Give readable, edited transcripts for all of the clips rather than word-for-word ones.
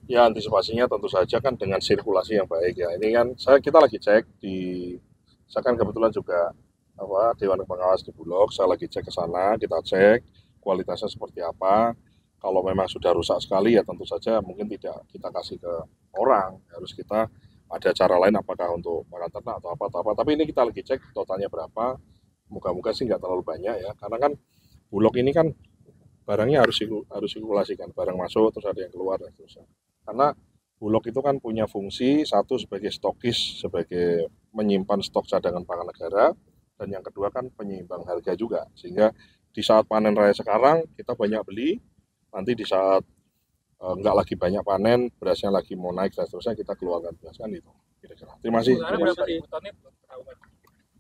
Ya antisipasinya tentu saja kan dengan sirkulasi yang baik ya. Ini kan kita lagi cek di, saya kan kebetulan juga Dewan Pengawas di Bulog, saya lagi cek ke sana, kita cek kualitasnya seperti apa. Kalau memang sudah rusak sekali ya tentu saja mungkin tidak kita kasih ke orang, harus kita ada cara lain apakah untuk makan ternak atau apa. Tapi ini kita lagi cek totalnya berapa. Moga-moga sih nggak terlalu banyak ya, karena kan Bulog ini kan barangnya harus sirkulasi kan, barang masuk terus ada yang keluar dan seterusnya. Karena Bulog itu kan punya fungsi satu sebagai stokis, sebagai menyimpan stok cadangan pangan negara, dan yang kedua kan penyeimbang harga juga. Sehingga di saat panen raya sekarang kita banyak beli, nanti di saat nggak lagi banyak panen, berasnya lagi mau naik dan seterusnya kita keluarkan beras kan itu. Kira-kira. Terima kasih. Sebenarnya berapa ribu tonnya belum tahu kan?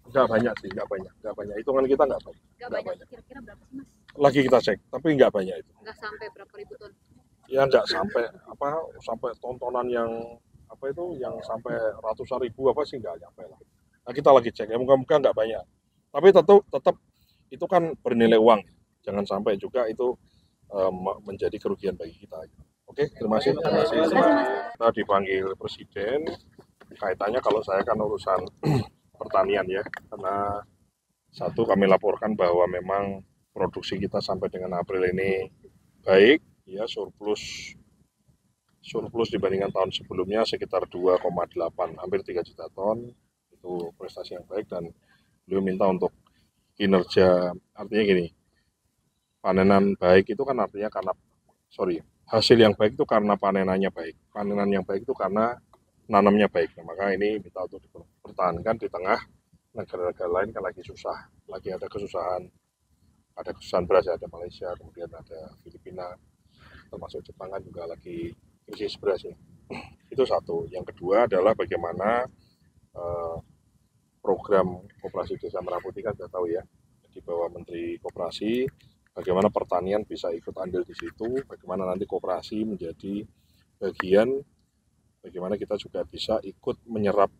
Nggak banyak sih, nggak banyak. Hitungan kita nggak banyak. Nggak banyak. Kira-kira berapa sih mas? Lagi kita cek, tapi nggak banyak itu. Nggak sampai berapa ribu ton? Ya nggak sampai sampai tontonan yang yang sampai ratusan ribu apa sih nggak nyampe lah. Nah kita lagi cek ya, moga-moga nggak banyak. Tapi tetap itu kan bernilai uang, jangan sampai juga itu menjadi kerugian bagi kita. Oke, terima kasih. Terima kasih. Kita dipanggil presiden, kaitannya kalau saya kan urusan pertanian ya, karena satu kami laporkan bahwa memang produksi kita sampai dengan April ini baik, ya surplus surplus dibandingkan tahun sebelumnya sekitar 2,8 hampir 3 juta ton, itu prestasi yang baik. Dan beliau minta untuk kinerja, artinya gini, panenan baik itu kan artinya karena hasil yang baik itu karena panenannya baik, panenan yang baik itu karena nanamnya baik. Nah, maka ini minta untuk dipertahankan di tengah negara-negara lain kan lagi susah, lagi ada kesusahan beras ya, ada Malaysia, kemudian ada Filipina, termasuk Jepang kan juga lagi krisis beras ya. Itu satu. Yang kedua adalah bagaimana eh, program Koperasi Desa Merah Putih kan sudah tahu ya, di bawah Menteri Koperasi, bagaimana pertanian bisa ikut andil di situ, bagaimana nanti koperasi menjadi bagian, bagaimana kita juga bisa ikut menyerap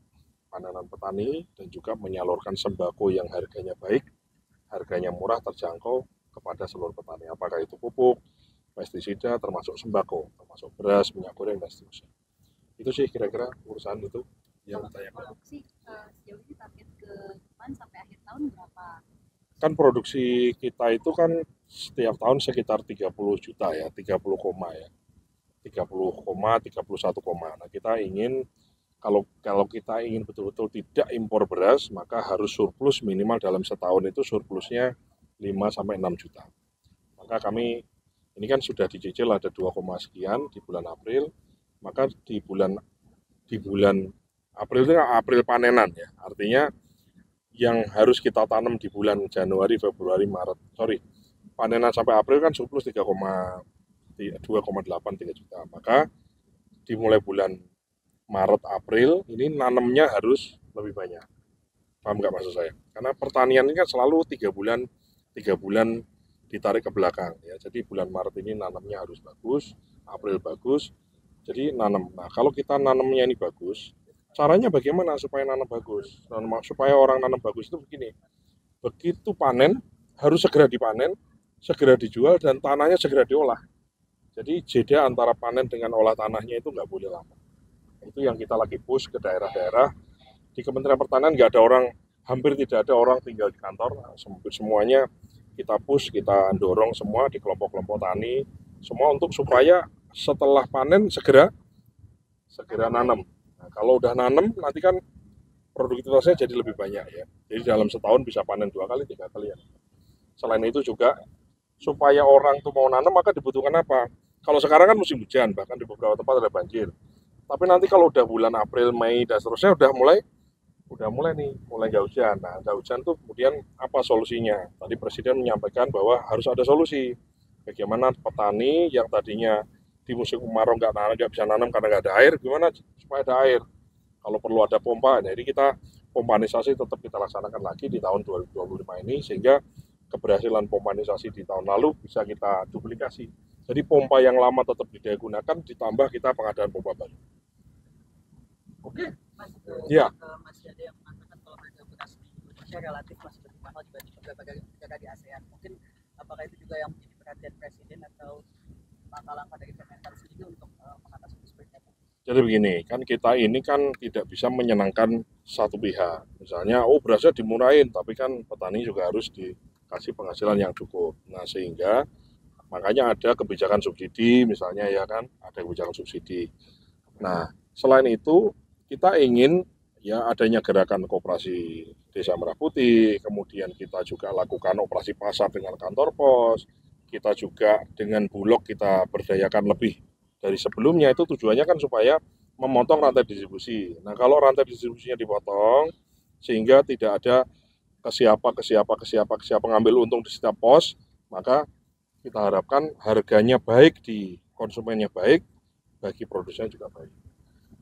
panenan petani dan juga menyalurkan sembako yang harganya baik, harganya murah, terjangkau kepada seluruh petani. Apakah itu pupuk, pestisida, termasuk sembako, termasuk beras, minyak goreng, dan seterusnya. Itu sih kira-kira urusan itu yang saya Produksi sejauh ini target ke depan sampai akhir tahun berapa? kan produksi kita itu kan setiap tahun sekitar 30 juta ya, 30 koma ya. 30 koma, 31 koma. Nah, kita ingin kalau kita ingin betul-betul tidak impor beras, maka harus surplus minimal dalam setahun itu surplusnya 5 sampai 6 juta. Maka kami ini kan sudah dicicil ada 2, sekian di bulan April, maka di bulan April itu April panenan ya. Artinya yang harus kita tanam di bulan Januari, Februari, Maret, panenan sampai April kan surplus 2,8 3 juta. Maka dimulai bulan Maret, April ini nanamnya harus lebih banyak. Paham nggak maksud saya? Karena pertanian ini kan selalu 3 bulan ditarik ke belakang ya. Jadi bulan Maret ini nanamnya harus bagus, April bagus. Jadi nanam. Nah, kalau kita nanamnya ini bagus, caranya bagaimana supaya nanam bagus? Supaya orang nanam bagus itu begini. Begitu panen harus segera dipanen, segera dijual dan tanahnya segera diolah. Jadi jeda antara panen dengan olah tanahnya itu nggak boleh lama. Itu yang kita lagi push ke daerah-daerah. Di Kementerian Pertanian nggak ada orang, hampir tidak ada orang tinggal di kantor. Semuanya kita push, kita dorong semua di kelompok-kelompok tani, semua untuk supaya setelah panen segera segera nanam. Nah, kalau udah nanam nanti kan produktivitasnya jadi lebih banyak ya. Jadi dalam setahun bisa panen 2 kali, 3 kali ya. Selain itu juga supaya orang tuh mau nanam maka dibutuhkan apa? Kalau sekarang kan musim hujan, bahkan di beberapa tempat ada banjir. Tapi nanti kalau udah bulan April, Mei dan seterusnya udah mulai nih, mulai nggak hujan. Nah, nggak hujan tuh kemudian apa solusinya? Tadi Presiden menyampaikan bahwa harus ada solusi. Bagaimana petani yang tadinya di musim kemarau nggak bisa nanam karena nggak ada air, gimana supaya ada air? Kalau perlu ada pompa, jadi kita pompanisasi tetap kita laksanakan lagi di tahun 2025 ini sehingga keberhasilan pompanisasi di tahun lalu bisa kita duplikasi. Jadi pompa yang lama tetap digunakan ditambah kita pengadaan pompa baru. Oke. Mas, Ya. masih ada yang mengatakan kalau harga beras di Indonesia relatif masih lebih mahal dibanding beberapa negara di ASEAN. Mungkin apakah itu juga yang menjadi perhatian Presiden atau langkah-langkah dari Kementan sendiri untuk mengatasi itu? Jadi begini, kan kita ini kan tidak bisa menyenangkan satu pihak. Misalnya, oh berasnya dimurahin, tapi kan petani juga harus dikasih penghasilan yang cukup. Nah, sehingga makanya ada kebijakan subsidi, misalnya ya kan, ada kebijakan subsidi. Nah, selain itu, kita ingin ya adanya gerakan koperasi Desa Merah Putih, kemudian kita juga lakukan operasi pasar dengan kantor pos, kita juga dengan Bulog kita berdayakan lebih dari sebelumnya, itu tujuannya kan supaya memotong rantai distribusi. Nah, kalau rantai distribusinya dipotong, sehingga tidak ada ke siapa ngambil untung di setiap pos, maka kita harapkan harganya baik di konsumennya baik, bagi produsen juga baik.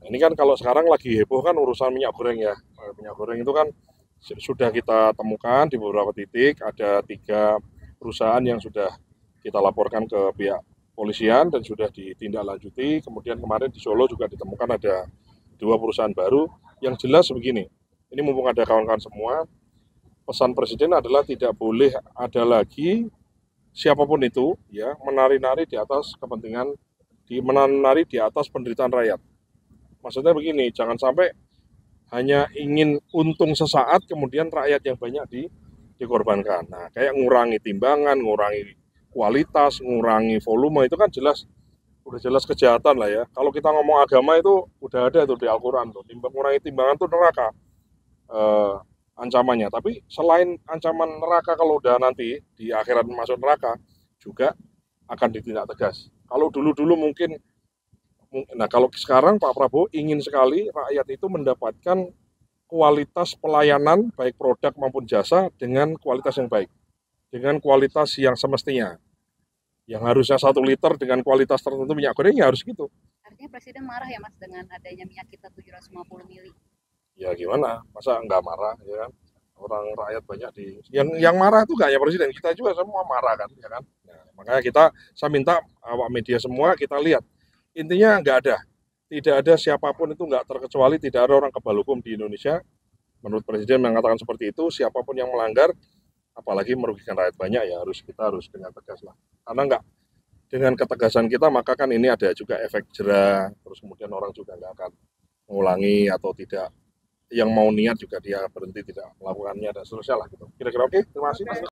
Nah, ini kan kalau sekarang lagi heboh kan urusan minyak goreng ya. Minyak goreng itu kan sudah kita temukan di beberapa titik, ada 3 perusahaan yang sudah kita laporkan ke pihak polisian dan sudah ditindaklanjuti. Kemudian kemarin di Solo juga ditemukan ada 2 perusahaan baru. Yang jelas begini, ini mumpung ada kawan-kawan semua, pesan Presiden adalah tidak boleh ada lagi siapapun itu ya menari-nari di atas kepentingan, menari di atas penderitaan rakyat. Maksudnya begini, jangan sampai hanya ingin untung sesaat kemudian rakyat yang banyak dikorbankan. Nah, kayak ngurangi timbangan, ngurangi kualitas, ngurangi volume itu kan jelas udah jelas kejahatan lah ya. Kalau kita ngomong agama itu udah ada tuh di Al-Qur'an tuh. Ngurangi timbangan tuh neraka ancamannya. Tapi selain ancaman neraka kalau udah nanti di akhirat masuk neraka juga akan ditindak tegas. Kalau dulu-dulu mungkin. Nah, kalau sekarang Pak Prabowo ingin sekali rakyat itu mendapatkan kualitas pelayanan baik produk maupun jasa dengan kualitas yang baik, dengan kualitas yang semestinya. Yang harusnya 1 liter dengan kualitas tertentu minyak goreng ya harus gitu. Artinya Presiden marah ya Mas dengan adanya minyak kita 750 mili. Ya gimana? Masa nggak marah ya kan? Orang rakyat banyak yang marah itu nggak hanya presiden, kita juga semua marah kan, ya kan? Nah, makanya saya minta awak media semua kita lihat. Intinya nggak ada, tidak ada siapapun itu nggak terkecuali tidak ada orang kebal hukum di Indonesia. Menurut Presiden mengatakan seperti itu, siapapun yang melanggar, apalagi merugikan rakyat banyak ya kita harus dengan tegas lah. Karena nggak dengan ketegasan kita maka kan ini ada juga efek jera, terus kemudian orang juga nggak akan mengulangi atau tidak yang mau niat juga dia berhenti tidak melakukannya dan seterusnya lah gitu. Kira-kira oke, terima kasih Mas.